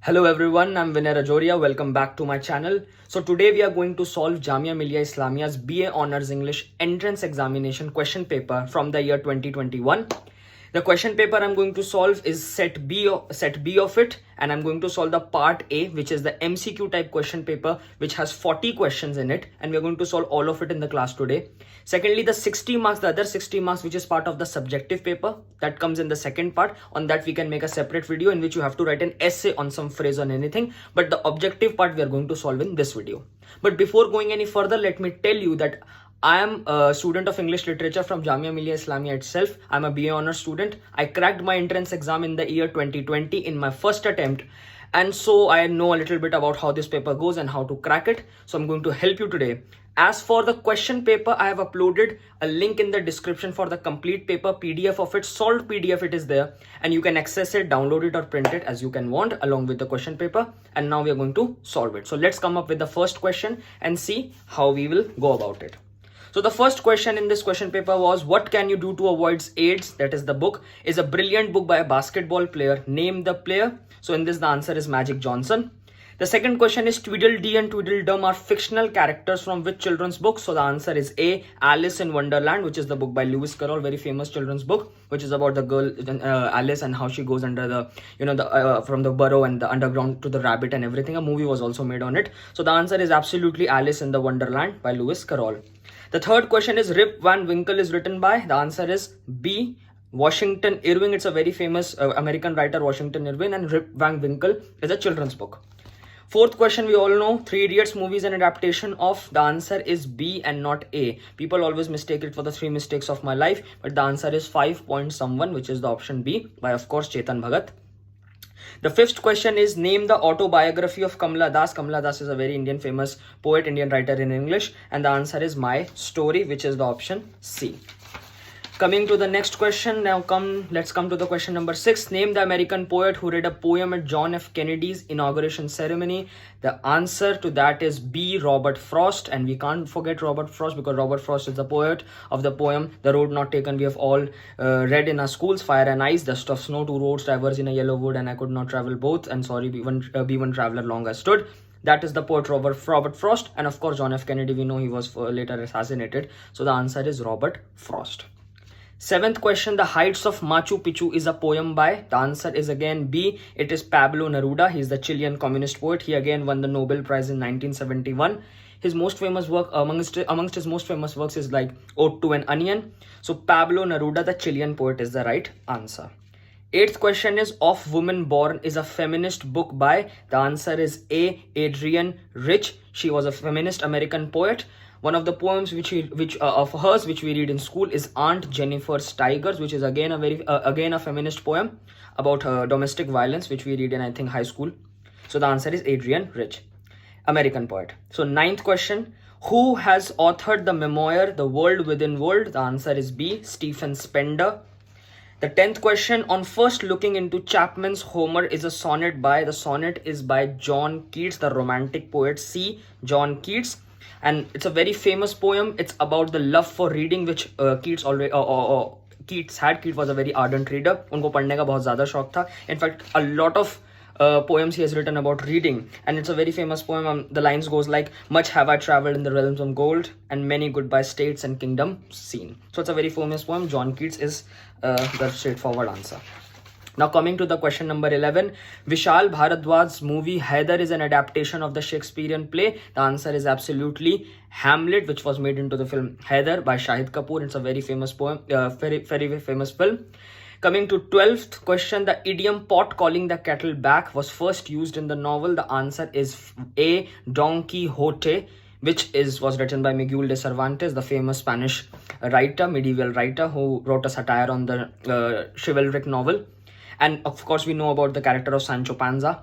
Hello everyone, I'm Vinay Rajoria. Welcome back to my channel. So today we are going to solve Jamia Millia Islamia's BA Honours English Entrance Examination question paper from the year 2021. The question paper I'm going to solve is set B of it, and I'm going to solve the part A, which is the MCQ type question paper, which has 40 questions in it, and we're going to solve all of it in the class today. Secondly, the 60 marks, the other 60 marks, which is part of the subjective paper, that comes in the second part. On that, we can make a separate video in which you have to write an essay on some phrase on anything, but the objective part we are going to solve in this video. But before going any further, let me tell you that I am a student of English literature from Jamia Millia Islamia itself. I'm a BA honors student. I cracked my entrance exam in the year 2020 in my first attempt. And so I know a little bit about how this paper goes and how to crack it. So I'm going to help you today. As for the question paper, I have uploaded a link in the description for the complete paper, PDF of it, solved PDF it is there. And you can access it, download it or print it as you can want along with the question paper. And now we are going to solve it. So let's come up with the first question and see how we will go about it. So the first question in this question paper was, what can you do to avoid AIDS? That is, the book is a brilliant book by a basketball player. Name the player. So in this, the answer is Magic Johnson. The second question is, Tweedledee and Tweedledum are fictional characters from which children's book? So the answer is A, Alice in Wonderland, which is the book by Lewis Carroll, very famous children's book, which is about the girl Alice and how she goes under the, from the burrow and the underground to the rabbit and everything. A movie was also made on it. So the answer is absolutely Alice in the Wonderland by Lewis Carroll. The third question is, Rip Van Winkle is written by? The answer is B, Washington Irving. It's a very famous American writer, Washington Irving, and Rip Van Winkle is a children's book. Fourth question, we all know Three Idiots movie is an adaptation of. The answer is B and not A. People always mistake it for the Three Mistakes of My Life, but the answer is 5 Point Someone, which is the option B by, of course, Chetan Bhagat. The fifth question is, name the autobiography of Kamala Das. Kamala Das is a very Indian famous poet, Indian writer in English, and the answer is My Story, which is the option C. Coming to the next question, let's come to the question number 6. Name the American poet who read a poem at John F. Kennedy's inauguration ceremony. The answer to that is B, Robert Frost, and we can't forget Robert Frost because Robert Frost is the poet of the poem The Road Not Taken. We have all read in our schools, Fire and Ice, Dust of Snow, Two Roads diverge in a yellow wood, and I could not travel both, and sorry, be one traveler long I stood. That is the poet Robert Frost, and of course John F. Kennedy, we know he was later assassinated. So the answer is Robert Frost. Seventh question, The Heights of Machu Picchu is a poem by? The answer is again B. It is Pablo Neruda. He is the Chilean communist poet. He again won the Nobel Prize in 1971. His most famous work, amongst his most famous works, is like Ode to an Onion. So Pablo Neruda, the Chilean poet, is the right answer. Eighth question is, Of Woman Born is a feminist book by? The answer is A, Adrienne Rich. She was a feminist American poet. One of the poems of hers which we read in school is Aunt Jennifer's Tigers, which is again a feminist poem about domestic violence, which we read in, I think, high school. So the answer is Adrienne Rich, American poet. So ninth question, who has authored the memoir The World Within World? The answer is B, Stephen Spender. The 10th question, on first looking into Chapman's Homer is a sonnet by? The sonnet is by John Keats, the romantic poet. C, John Keats. And it's a very famous poem. It's about the love for reading, which Keats had. Keats was a very ardent reader. उनको पढ़ने का बहुत ज़्यादा शौक था. In fact, a lot of poems he has written about reading, and it's a very famous poem. The lines goes like, much have I traveled in the realms of gold, and many goodbye states and kingdom seen. So it's a very famous poem. John Keats is the straightforward answer. Now coming to the question number 11, Vishal Bharadwaj's movie Haider is an adaptation of the Shakespearean play. The answer is absolutely Hamlet, which was made into the film Haider by Shahid Kapoor. It's a very famous poem, very famous film. Coming to 12th question, the idiom pot calling the kettle black was first used in the novel. The answer is A, Don Quixote, which was written by Miguel de Cervantes, the famous Spanish writer, medieval writer, who wrote a satire on the chivalric novel. And of course, we know about the character of Sancho Panza.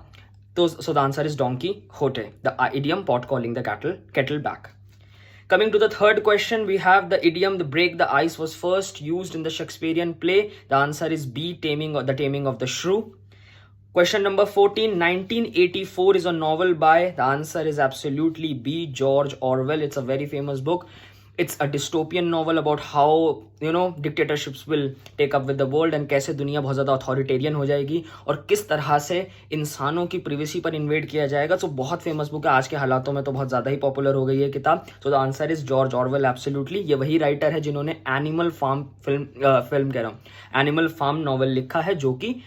So the answer is Don Quixote, the idiom pot calling the kettle black. Coming to the third question, we have the idiom the break the ice was first used in the Shakespearean play. The answer is B, The Taming of the Shrew. Question number 14, 1984 is a novel by? The answer is absolutely B, George Orwell. It's a very famous book. It's a dystopian novel about how dictatorships will take up with the world and कैसे दुनिया बहुत ज़्यादा authoritarian हो जाएगी और किस तरह से इंसानों की प्रिवेसी पर इन्वेड किया जाएगा। तो बहुत फेमस बुक है, आज के हालातों में तो बहुत ज़्यादा ही पॉपुलर हो गई है किताब। तो the answer is George Orwell. Absolutely, ये वही राइटर है जिन्होंने animal farm animal farm novel लिखा है, जो कि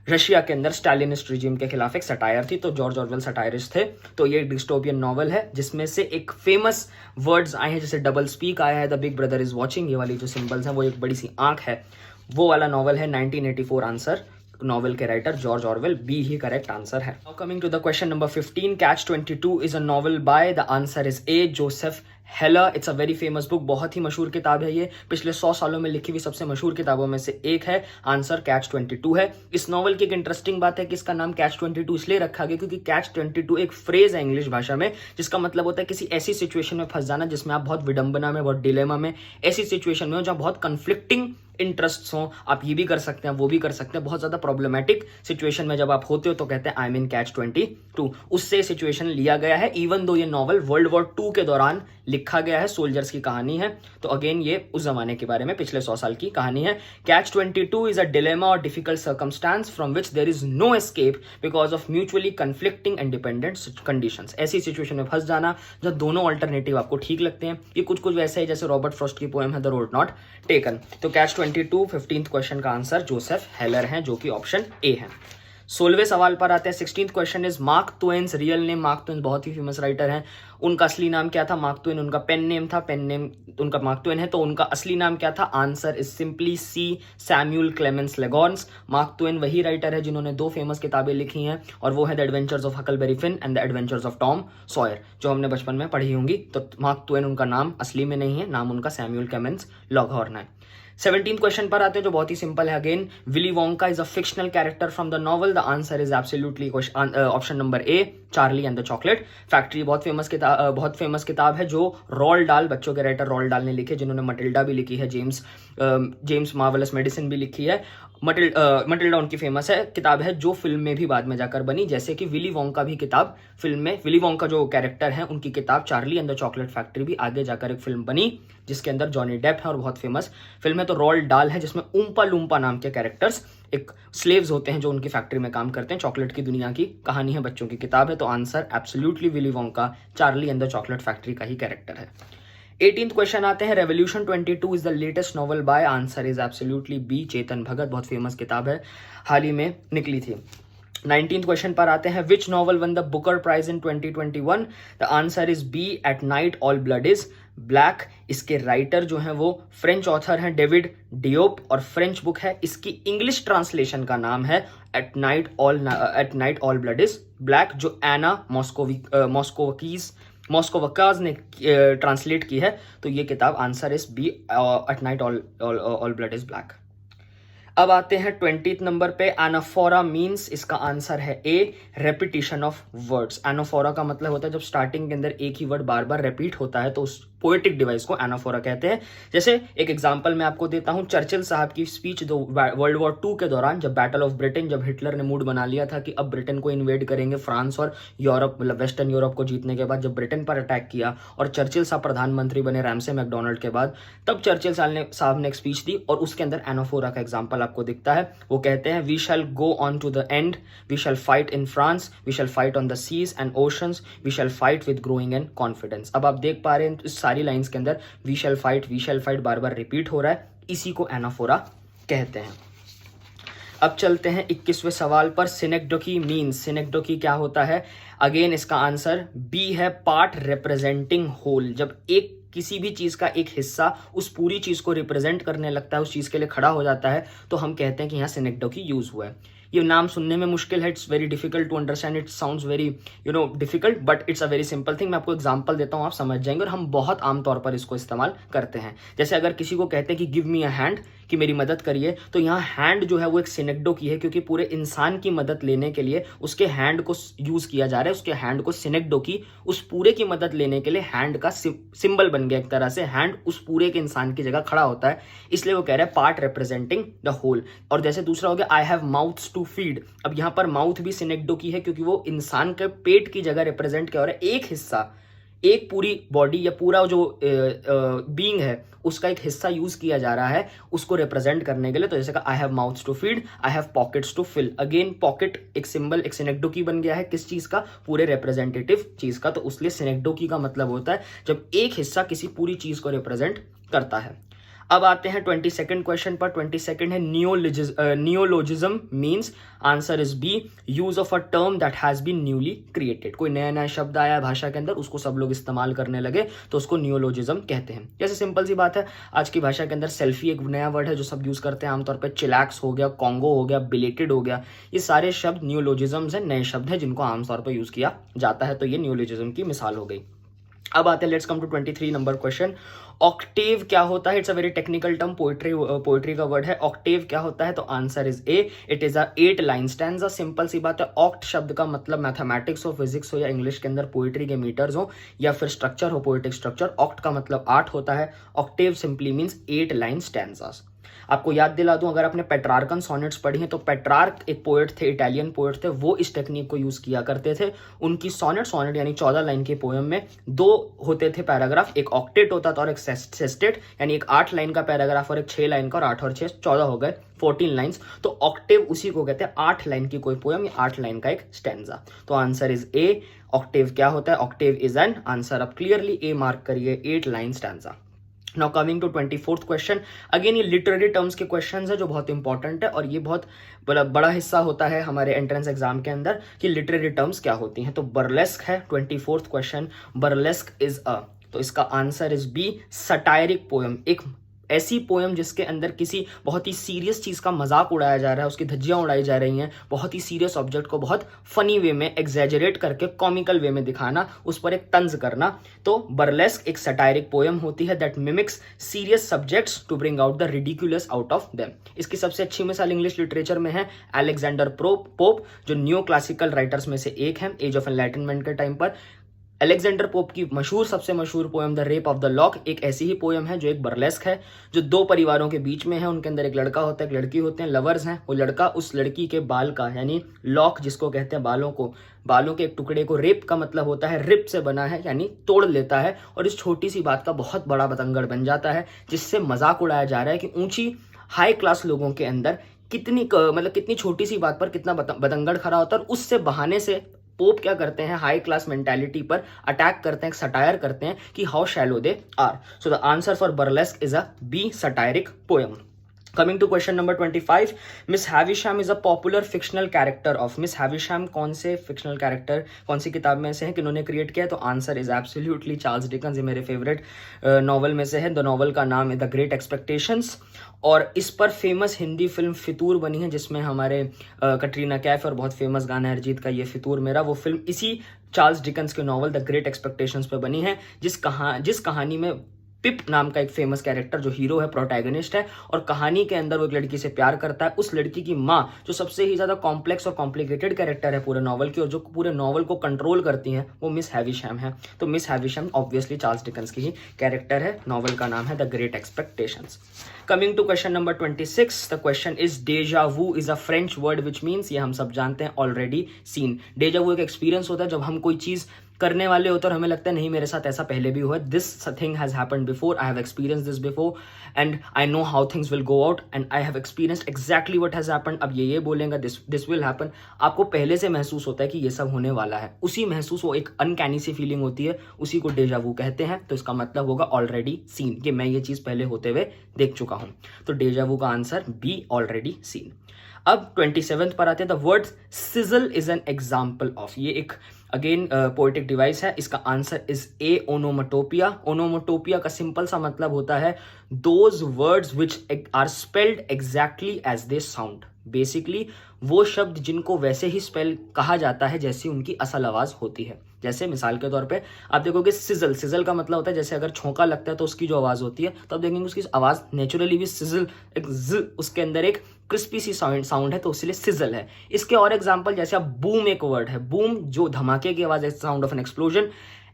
रशिया के अंदर स्टालिनिस्ट रिजीम के खिलाफ एक सटायर थी। तो जॉर्ज ऑरवेल सटायरिस्ट थे। तो ये एक डिस्टोपियन नॉवल है जिसमें से एक फेमस वर्ड्स आए हैं, जैसे डबल स्पीक आया है, the big brother is watching, ये वाली जो सिंबल्स हैं वो एक बड़ी सी आंख है, वो वाला नॉवल है। 1984 आंसर, नॉवल के राइटर जॉर्ज ऑरवेल, बी ही करेक्ट आंसर है। Now coming to the question number 15, catch 22 is a novel by, the answer is A, Joseph Heller. It's a very famous book, बहुत ही मशहूर किताब है ये, पिछले 100 सालों में लिखी हुई सबसे मशहूर किताबों में से एक है। आंसर कैच 22 है। इस नॉवल की एक इंटरेस्टिंग बात है कि इसका नाम कैच 22 इसलिए रखा गया क्योंकि कैच 22 एक फ्रेज है इंग्लिश भाषा में, जिसका मतलब होता है किसी ऐसी सिचुएशन में फंस जाना जिसमें आप बहुत विडंबना में, बहुत डिलेमा में, ऐसी सिचुएशन में हो जहाँ बहुत कन्फ्लिक्टिंग इंटरेस्ट्स हो, आप ये भी कर सकते हैं वो भी कर सकते हैं, बहुत ज्यादा प्रॉब्लमैटिक सिचुएशन में जब आप होते हो तो कहते हैं आई मीन कैच 22। उससे सिचुएशन लिया गया है, इवन दो ये नॉवल वर्ल्ड वॉर 2 के दौरान लिखा गया है, सोल्जर्स की कहानी है। तो अगेन ये उस जमाने के बारे में, पिछले 100 साल की कहानी है। कैच 22 इज अ डिलेमा और difficult circumstance from which there is no escape because of mutually conflicting and dependent conditions. ऐसी सिचुएशन में फंस जाना जब दोनों ऑल्टरनेटिव आपको ठीक लगते हैं। ये कुछ वैसे ही जैसे रॉबर्ट फ्रॉस्ट की पोएम है द रोड नॉट टेकन। तो कैच 22 15th क्वेश्चन का आंसर जोसेफ हेलर है, जो कि ऑप्शन ए है। 16वें सवाल पर आते हैं। 16th question is Mark Twain's real name. Mark Twain बहुत ही फेमस राइटर हैं, उनका असली नाम क्या था? मार्क ट्वेन उनका पेन नेम था, पेन नेम उनका मार्क ट्वेन है, तो उनका असली नाम क्या था? Answer is simply C Samuel Clemens लेगॉन्स। मार्क ट्वेन वही राइटर है जिन्होंने 2 फेमस किताबें लिखी हैं, और वो है the adventures of Huckleberry Finn and the adventures of Tom Sawyer, जो हमने बचपन में पढ़ी होंगी। तो मार्क ट्वेन उनका नाम असली में नहीं है, नाम उनका सैम्यूल क्लेमेंस लॉगहॉर्न है। 17th क्वेश्चन पर आते हैं जो बहुत ही सिंपल है। Again, Willy Wonka is a fictional character from the novel. The answer is absolutely option number A, Charlie and the chocolate factory. बहुत फेमस किताब है जो रॉल्ड डाल, बच्चों के राइटर रॉल्ड डाल ने लिखी है, जिन्होंने मटिल्डा भी लिखी है, जेम्स मार्वेलस मेडिसिन भी लिखी है। मटिल्डा उनकी फेमस है किताब है जो फिल्म में भी बाद में जाकर बनी, जैसे कि विली वोंका भी किताब फिल्म में, विली वोंका जो कैरेक्टर है उनकी किताब Charlie and the chocolate factory भी आगे जाकर एक फिल्म बनी जिसके अंदर जॉनी डेप है और बहुत फेमस फिल्म है। तो रॉल्ड डाल है जिसमें ऊम्पा लूम्पा नाम के कैरेक्टर्स एक स्लेव्स होते हैं जो उनकी फैक्ट्री में काम करते हैं। चॉकलेट की दुनिया की कहानी है, बच्चों की किताब है। तो answer absolutely Willy Wonka Charlie and the chocolate factory का ही कैरेक्टर है। 18th क्वेश्चन आते हैं। Revolution 22 is the latest novel by. Answer is absolutely B, Chetan Bhagat. बहुत फेमस किताब है, हाल ही में निकली थी। 19th क्वेश्चन पर आते हैं। Which novel won the Booker prize in 2021? The answer is B, at night all blood is black. इसके राइटर जो हैं वो फ्रेंच ऑथर हैं डेविड डियोप, और फ्रेंच बुक है, इसकी इंग्लिश ट्रांसलेशन का नाम है at night all blood is black, जो एना मॉस्कोवकाज ने ट्रांसलेट की है। तो ये किताब answer is B, at night all blood is black. अब आते हैं 20th नंबर पे। एनाफोरा मीन्स, इसका आंसर है ए, रेपिटिशन ऑफ वर्ड्स। एनाफोरा का मतलब होता है जब स्टार्टिंग के अंदर एक ही वर्ड बार बार रिपीट होता है तो उस पोएटिक डिवाइस को एनाफोरा कहते हैं। जैसे एक एग्जांपल मैं आपको देता हूं, चर्चिल साहब की स्पीच जो वर्ल्ड वॉर 2 के दौरान, जब बैटल ऑफ ब्रिटेन, जब हिटलर ने मूड बना लिया था कि अब ब्रिटेन को इन्वेड करेंगे, फ्रांस और यूरोप, मतलब वेस्टर्न यूरोप को जीतने के बाद जब ब्रिटेन पर अटैक किया और चर्चिल साहब प्रधानमंत्री बने रैमसे मैकडोनाल्ड के बाद, तब चर्चिल साहब ने एक स्पीच दी और उसके अंदर एनाफोरा का एग्जाम्पल आपको दिखता है। वो कहते हैं, we shall go on to the end, we shall fight in France, we shall fight on the seas and oceans, we shall fight with growing and confidence. अब आप देख पा रहे हैं इस सारी लाइंस के अंदर वी शैल फाइट बार बार रिपीट हो रहा है, इसी को एनाफोरा कहते हैं। अब चलते हैं 21वें सवाल पर। सिनेक्डोकी मीन्स, सिनेक्डोकी क्या होता है? अगेन इसका आंसर बी है, पार्ट रिप्रेजेंटिंग होल। जब एक किसी भी चीज का एक हिस्सा उस पूरी चीज को रिप्रेजेंट करने लगता है, उस चीज के लिए खड़ा हो जाता है, तो हम कहते हैं कि यहाँ सिनेक्डोकी यूज हुआ है। ये नाम सुनने में मुश्किल है, it's very difficult to understand, it sounds very difficult, but it's a very simple thing. मैं आपको एग्जांपल देता हूँ, आप समझ जाएंगे, और हम बहुत आमतौर पर इसको इस्तेमाल करते हैं। जैसे अगर किसी को कहते हैं कि गिव मी अ हैंड, कि मेरी मदद करिए, तो यहाँ हैंड जो है वो एक सिनेक्डो की है, क्योंकि पूरे इंसान की मदद लेने के लिए उसके हैंड को यूज किया जा रहा है, उसके हैंड को सिनेक्डो की, उस पूरे की मदद लेने के लिए हैंड का सिंबल बन गया एक तरह से, हैंड उस पूरे के इंसान की जगह खड़ा होता है, इसलिए वो कह रहे हैं पार्ट रिप्रेजेंटिंग द होल। और जैसे दूसरा हो गया, I have mouths to feed. अब यहाँ पर माउथ भी सिनेक्डो की है, क्योंकि वो इंसान के पेट की जगह रिप्रेजेंट क्या हो रहा है, एक हिस्सा, एक पूरी बॉडी या पूरा जो बीइंग है उसका एक हिस्सा यूज किया जा रहा है उसको रिप्रेजेंट करने के लिए। तो जैसे कि I have mouths to feed, I have pockets to fill. Again pocket एक सिंबल, एक सिनेक्डोकी बन गया है किस चीज का, पूरे रिप्रेजेंटेटिव चीज का। तो उसलिए सिनेक्डोकी का मतलब होता है जब एक हिस्सा किसी पूरी चीज को रिप्रेजेंट करता है। अब आते हैं 22nd क्वेश्चन पर। 22nd है neologism means, answer is B, use of a term that has been newly created. कोई नया नया शब्द आया भाषा के अंदर, उसको सब लोग इस्तेमाल करने लगे तो उसको नियोलॉजिज्म कहते हैं। जैसे सिंपल सी बात है, आज की भाषा के अंदर सेल्फी एक नया वर्ड है जो सब यूज करते हैं आमतौर पर। चिलैक्स हो गया, कॉन्गो हो गया, बिलेटेड हो गया, ये सारे शब्द नियोलॉजिज्म्स हैं, नए शब्द हैं जिनको आमतौर पर यूज किया जाता है। तो ये नियोलॉजिज्म की मिसाल हो गई। अब आते हैं, let's come to 23 number question. Octave क्या होता है? It's a very technical term, poetry का वर्ड है। ऑक्टेव क्या होता है? तो answer is A, it is a 8 line stanza. Simple सी बात है, ऑक्ट शब्द का मतलब मैथमेटिक्स हो, फिजिक्स हो या इंग्लिश के अंदर पोएट्री के मीटर्स हो या फिर स्ट्रक्चर हो, पोएटिक स्ट्रक्चर, ऑक्ट का मतलब 8 होता है। Octave simply means 8 line stanzas. आपको याद दिला दूं, अगर आपने पेट्रार्कन सॉनेट्स पढ़ी हैं तो पेट्रार्क एक पोएट थे, इटालियन पोएट थे, वो इस टेक्निक को यूज किया करते थे। उनकी सोनेट यानी 14 लाइन के पोएम में 2 होते थे पैराग्राफ, एक ऑक्टेट होता था और एक सेस्टेट, यानी एक 8 लाइन का पैराग्राफ और एक 6 लाइन का, और 8 और 6 14 हो गए, 14 लाइन्स। तो ऑक्टेव उसी को कहते हैं, 8 लाइन की कोई पोएम या 8 लाइन का एक स्टैंजा। तो आंसर इज ए, ऑक्टेव क्या होता है? Octave is an answer. अब क्लियरली ए मार्क करिए, 8 line stanza. Now coming to 24th question. अगेन ये लिटरेरी टर्म्स के क्वेश्चंस है जो बहुत इंपॉर्टेंट है, और ये बहुत बड़ा हिस्सा होता है हमारे एंट्रेंस एग्जाम के अंदर कि लिटरेरी टर्म्स क्या होती हैं। तो बर्लेस्क है 24th question, burlesque is a, तो इसका answer is B, satiric poem. एक ऐसी पोएम जिसके अंदर किसी बहुत ही सीरियस चीज का मजाक उड़ाया जा रहा है, उसकी धज्जियां उड़ाई जा रही हैं, बहुत ही सीरियस ऑब्जेक्ट को बहुत फनी वे में एग्जैजरेट करके कॉमिकल वे में दिखाना, उस पर एक तंज करना। तो बर्लेस्क एक सटायरिक पोएम होती है that mimics serious subjects to bring out the ridiculous out of them. इसकी सबसे अच्छी मिसाल इंग्लिश लिटरेचर में है अलेक्जेंडर पोप, जो न्यू क्लासिकल राइटर्स में से एक है एज ऑफ एनलाइटनमेंट के टाइम पर। अलेक्जेंडर पोप की सबसे मशहूर poem the rape of the lock एक ऐसी ही पोएम है जो एक बर्लेस्क है, जो 2 परिवारों के बीच में है। उनके अंदर एक लड़का होता है, एक लड़की होते हैं, लवर्स हैं। वो लड़का उस लड़की के बाल का, यानी लॉक जिसको कहते हैं बालों के एक टुकड़े को, रेप का मतलब होता है रिप से बना है, यानी तोड़ लेता है, और इस छोटी सी बात का बहुत बड़ा बतंगड़ बन जाता है, जिससे मजाक उड़ाया जा रहा है कि ऊंची हाई क्लास लोगों के अंदर कितनी छोटी सी बात पर कितना बतंगड़ खड़ा होता है। और उससे बहाने से पोप क्या करते हैं, हाई क्लास मेंटालिटी पर अटैक करते हैं, सटायर करते हैं कि how shallow they are. So the answer for burlesque is a B, satiric poem. Coming to question number 25, Miss Havisham is a popular fictional character of. Miss Havisham कौन से fictional character, कौन सी किताब में से है, किन्होंने क्रिएट किया है? तो answer is absolutely Charles Dickens. ये मेरे फेवरेट नॉवल में से है। द नॉवल का नाम है द ग्रेट एक्सपेक्टेशंस, और इस पर फेमस हिंदी फिल्म फितूर बनी है, जिसमें हमारे कटरीना कैफ और बहुत फेमस गाना है अरिजीत का, ये फितूर मेरा। वो फिल्म इसी चार्ल्स डिकन्स के नॉवल द ग्रेट एक्सपेक्टेशंस पे बनी है, जिस कहानी में पिप नाम का एक फेमस कैरेक्टर जो हीरो है, प्रोटैगनिस्ट है, और कहानी के अंदर वो एक लड़की से प्यार करता है। उस लड़की की माँ, जो सबसे ही ज्यादा कॉम्प्लेक्स और कॉम्प्लिकेटेड कैरेक्टर है पूरे नॉवल की, और जो पूरे नॉवल को कंट्रोल करती हैं, वो मिस हैविशम है। तो Miss Havisham obviously Charles Dickens की ही कैरेक्टर है। नॉवल का नाम है the great expectations. Coming to question number 26, the question is deja vu is a French word which means, ये हम सब जानते हैं, ऑलरेडी सीन। डेजा वू एक एक्सपीरियंस होता है जब हम कोई चीज करने वाले होते हैं और हमें लगता है नहीं मेरे साथ ऐसा पहले भी हुआ है, this thing has happened before, I have experience this before and I know how things will go out and I have experienced exactly what has happened. अब ये बोलेंगे दिस विल हैपन, आपको पहले से महसूस होता है कि ये सब होने वाला है, उसी महसूस, वो एक अनकैनी सी फीलिंग होती है, उसी को डेजा वू कहते हैं। तो इसका मतलब होगा ऑलरेडी सीन, कि मैं ये चीज पहले होते हुए देख चुका हूं। तो डेजा वू का आंसर बी, ऑलरेडी सीन। अब 27th पर आते हैं, the word sizzle is an example of. ये एक अगेन पोएटिक डिवाइस है, इसका answer is A, onomatopoeia. Onomatopoeia का सिंपल सा मतलब होता है those words which are spelled exactly as they sound. Basically वो शब्द जिनको वैसे ही स्पेल कहा जाता है जैसी उनकी असल आवाज होती है। जैसे मिसाल के तौर पे आप देखोगे सिजल, सिजल का मतलब होता है जैसे अगर छोंका लगता है तो उसकी जो आवाज होती है, तो आप देखेंगे उसकी आवाज नेचुरली भी सिजल, एक ज, उसके अंदर एक क्रिस्पी सी साउंड है, तो इसलिए सिजल है। इसके और एग्जांपल जैसे आप बूम, एक वर्ड है बूम, जो धमाके की आवाज है, sound of N explosion.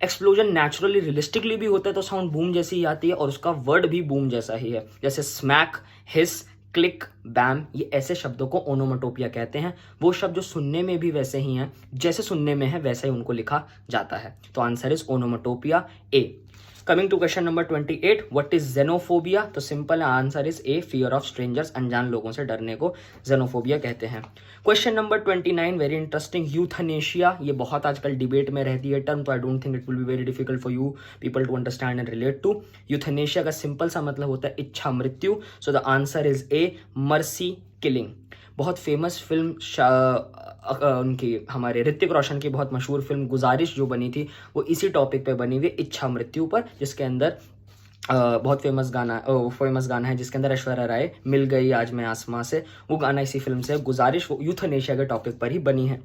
Explosion naturally realistically भी होता है तो साउंड बूम जैसी ही आती है, और उसका वर्ड भी बूम जैसा ही है। जैसे स्मैक, हिस, क्लिक, बैम, ये ऐसे शब्दों को ओनोमेटोपिया कहते हैं। वो शब्द जो सुनने में भी वैसे ही हैं, जैसे सुनने में है वैसे ही उनको लिखा जाता है। तो answer is onomatopoeia A. Coming to question number 28, what is xenophobia? तो simple answer is A, fear of strangers, अनजान लोगों से डरने को जेनोफोबिया कहते हैं। Question number 29, very interesting, euthanasia. ये बहुत आजकल डिबेट में रहती है टर्म, तो I don't think it will be very difficult for you people to understand and relate to. Euthanasia का सिंपल सा मतलब होता है इच्छा मृत्यु। सो the answer is A, mercy killing. बहुत फेमस फिल्म उनकी, हमारे ऋतिक रोशन की बहुत मशहूर फिल्म गुजारिश जो बनी थी, वो इसी टॉपिक पे बनी हुई, इच्छा मृत्यु पर, जिसके अंदर बहुत फेमस गाना है जिसके अंदर ऐश्वर्या राय मिल गई आज मैं आसमां से, वो गाना इसी फिल्म से। गुजारिश वो यूथनेशिया के टॉपिक पर ही बनी है।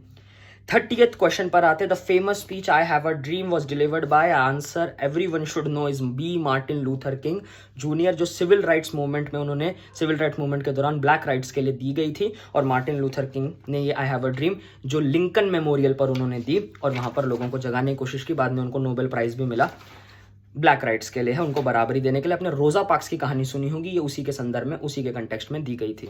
30th क्वेश्चन पर आते, the famous speech I have a dream was delivered by, answer everyone should know is B, Martin Luther King Junior, जो सिविल राइट्स मूवमेंट में उन्होंने सिविल राइट्स मूवमेंट के दौरान ब्लैक राइट्स के लिए दी गई थी। और मार्टिन लूथर किंग ने ये आई हैव अ ड्रीम जो लिंकन मेमोरियल पर उन्होंने दी और वहां पर लोगों को जगाने की कोशिश की। बाद में उनको नोबेल प्राइज भी मिला ब्लैक राइट्स के लिए, है उनको बराबरी देने के लिए। आपने रोजा पार्क्स की कहानी सुनी होगी, ये उसी के संदर्भ में, उसी के कंटेक्स्ट में दी गई थी।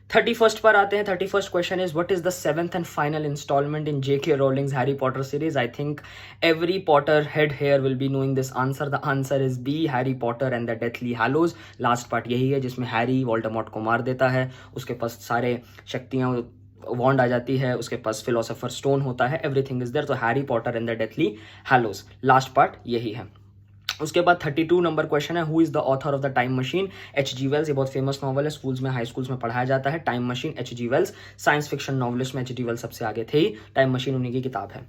31st पर आते हैं। 31st question is, what is the 7th and final instalment in JK Rowling's Harry Potter series? I think every Potterhead here will be knowing this answer. The answer is B, Harry Potter and the Deathly Hallows. Last part यही है जिसमें Harry Voldemort को मार देता है, उसके पास सारे शक्तियां, वॉन्ड आ जाती है, उसके पास फिलोसोफर स्टोन होता है, एवरीथिंग इज देयर। तो Harry Potter and the Deathly Hallows, last part यही है। उसके बाद 32 नंबर क्वेश्चन है, who is the author of the time machine? H.G. Wells. ये बहुत फेमस नॉवल है, स्कूल्स में, हाई स्कूल्स में पढ़ाया जाता है। Time machine, H.G. Wells. Science fiction novelist में H.G. वेल्स सबसे आगे थे ही, टाइम मशीन उन्हीं की किताब है।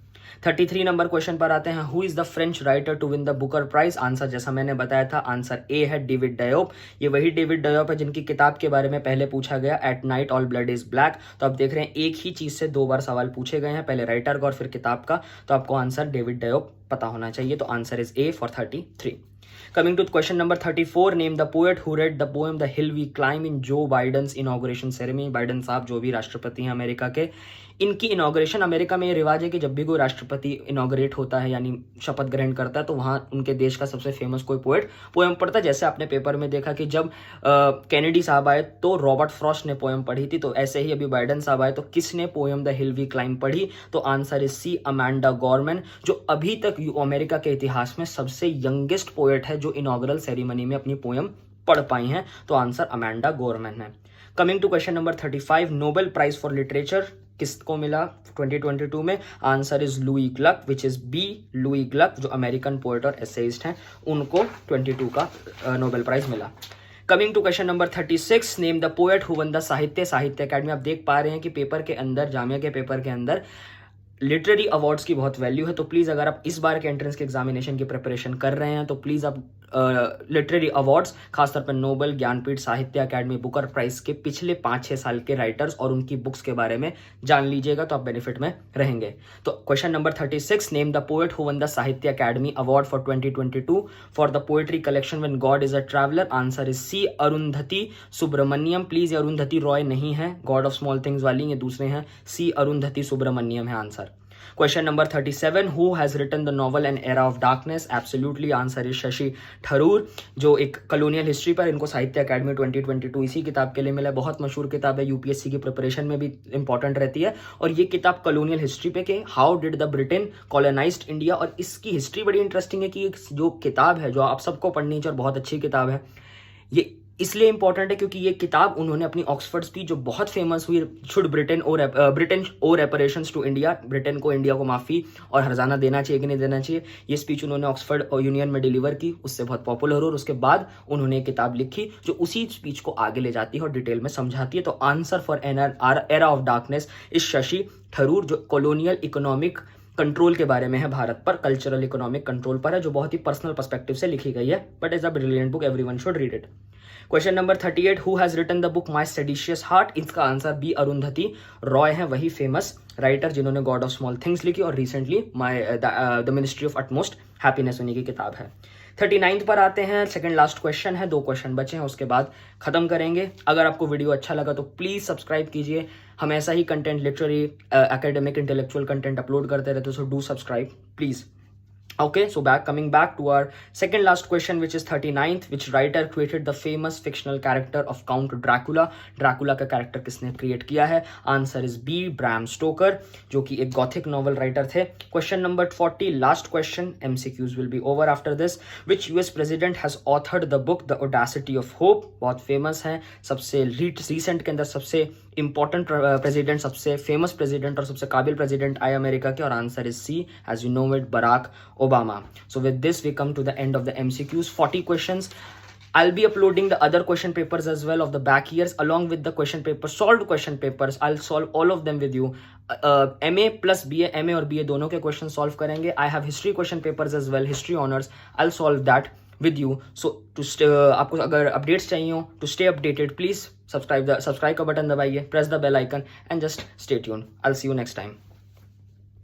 33 नंबर क्वेश्चन पर आते हैं, who is the French writer to win the Booker prize? Answer जैसा मैंने बताया था, आंसर ए है, डेविड डायोप। ये वही डेविड डायोप है जिनकी किताब के बारे में पहले पूछा गया, eight night all blood is black. तो आप देख रहे हैं एक ही चीज से दो बार सवाल पूछे गए हैं, पहले राइटर का और फिर किताब का। तो आपको आंसर डेविड डायोप पता होना चाहिए। तो answer is A for 33। Coming to question number 34, name the poet who read the poem The Hill We Climb in Joe Biden's inauguration ceremony. Biden साहब जो भी राष्ट्रपति हैं अमेरिका के, इनकी इनॉग्रेशन, अमेरिका में ये रिवाज है कि जब भी कोई राष्ट्रपति इनॉग्रेट होता है यानी शपथ ग्रहण करता है तो वहाँ उनके देश का सबसे फेमस कोई पोएट पोएम पढ़ता है। जैसे आपने पेपर में देखा कि जब कैनेडी साहब आए तो रॉबर्ट फ्रॉस्ट ने पोएम पढ़ी थी, तो ऐसे ही अभी बाइडन साहब आए तो किसने poem the hill we climb पढ़ी? तो answer is C, Amanda Gorman, जो अभी तक अमेरिका के इतिहास में सबसे यंगेस्ट पोएट है जो इनॉग्रल सेरेमनी में अपनी पोएम पढ़ पाई हैं। तो आंसर अमेंडा गॉर्मन है। Coming to question number 35, Nobel prize for literature किसको मिला 2022 में? Answer is Louise Glück, which is B, Louise Glück, जो अमेरिकन पोएट और एसेइस्ट हैं, उनको 22 का नोबेल प्राइज मिला। Coming to question number 36, name the poet who won the Sahitya Akademi. आप देख पा रहे हैं कि पेपर के अंदर, जामिया के पेपर के अंदर लिटरेरी अवार्ड्स की बहुत वैल्यू है। तो प्लीज़ अगर आप इस बार के एंट्रेंस के एग्जामिनेशन की प्रिपरेशन कर रहे हैं तो प्लीज़ आप लिटरेरी अवार्ड्स, खासतौर पर नोबेल, ज्ञानपीठ, साहित्य अकेडमी, बुकर प्राइज के पिछले 5-6 साल के राइटर्स और उनकी बुक्स के बारे में जान लीजिएगा, तो आप बेनिफिट में रहेंगे। तो question number 36, name the poet who won the Sahitya Akademi award for 2022 for the poetry collection when God is a traveller. Answer is C, Arundhathi Subramaniam. Please ये अरुंधति रॉय नहीं है, गॉड ऑफ स्मॉल थिंग्स वाली, ये दूसरे हैं, सी अरुंधति सुब्रमण्यम है answer. Question number 37, who has written the novel An Era of Darkness? Absolutely answer is Shashi Tharoor, जो एक कॉलोनियल हिस्ट्री पर, इनको साहित्य अकेडमी 2022 इसी किताब के लिए मिला। बहुत मशहूर किताब है, यूपीएससी की प्रिपरेशन में भी इंपॉर्टेंट रहती है। और ये किताब कॉलोनियल हिस्ट्री पे के how did the Britain colonised India, और इसकी हिस्ट्री बड़ी इंटरेस्टिंग है कि जो किताब है जो आप सबको पढ़नी चाहिए और बहुत अच्छी किताब है, ये इसलिए इंपॉर्टेंट है क्योंकि ये किताब उन्होंने अपनी ऑक्सफोर्ड स्पीच जो बहुत फेमस हुई, शुड ब्रिटेन और रेपरेशंस टू इंडिया, ब्रिटेन को इंडिया को माफ़ी और हर्जाना देना चाहिए कि नहीं देना चाहिए, ये स्पीच उन्होंने ऑक्सफोर्ड यूनियन में डिलीवर की, उससे बहुत पॉपुलर हो, और उसके बाद उन्होंने एक किताब लिखी जो उसी स्पीच को आगे ले जाती है और डिटेल में समझाती है। तो answer for era of darkness is Shashi Tharoor, जो कॉलोनियल इकोनॉमिक कंट्रोल के बारे में है, भारत पर कल्चरल इकोनॉमिक कंट्रोल पर है, जो बहुत ही पर्सनल पर्सपेक्टिव से लिखी गई है, but is a brilliant book, everyone should read it. Question number 38, who has written the book my seditious heart? इसका आंसर बी, अरुंधति रॉय है, वही फेमस राइटर जिन्होंने गॉड ऑफ स्मॉल थिंग्स लिखी और recently the ministry of utmost happiness उन्हीं की किताब है। 39 पर आते हैं, सेकंड लास्ट क्वेश्चन है, 2 क्वेश्चन बचे हैं, उसके बाद खत्म करेंगे। अगर आपको वीडियो अच्छा लगा तो प्लीज सब्सक्राइब कीजिए, हम ऐसा ही content, literary, academic, intellectual content upload करते रहते हैं, so do subscribe please. Okay, so coming back to our second last question, which is 39th. Which writer created the famous fictional character of Count Dracula? Dracula का character किसने create किया है? Answer is B, Bram Stoker, जो कि एक Gothic novel writer थे. Question number 40, last question. MCQs will be over after this. Which US president has authored the book the audacity of hope? बहुत famous है, सबसे recent के अंदर सबसे इंपॉर्टेंट प्रेसिडेंट, सबसे फेमस प्रेसिडेंट और सबसे काबिल प्रेसिडेंट आए अमेरिका के, और answer is C, as you know it, Barack Obama. So with this we come to the end of the MCQs. 40 questions. I'll be uploading the other question papers as well of the back years along with the question papers, solved question papers. I'll solve all of them with you. MA plus BA, MA और BA दोनों के question solve करेंगे. I have history question papers as well, history honors. I'll solve that with you. So to आपको अगर updates चाहिए हो, to stay updated, please subscribe का button दबाइए, press the bell icon and just stay tuned. I'll see you next time.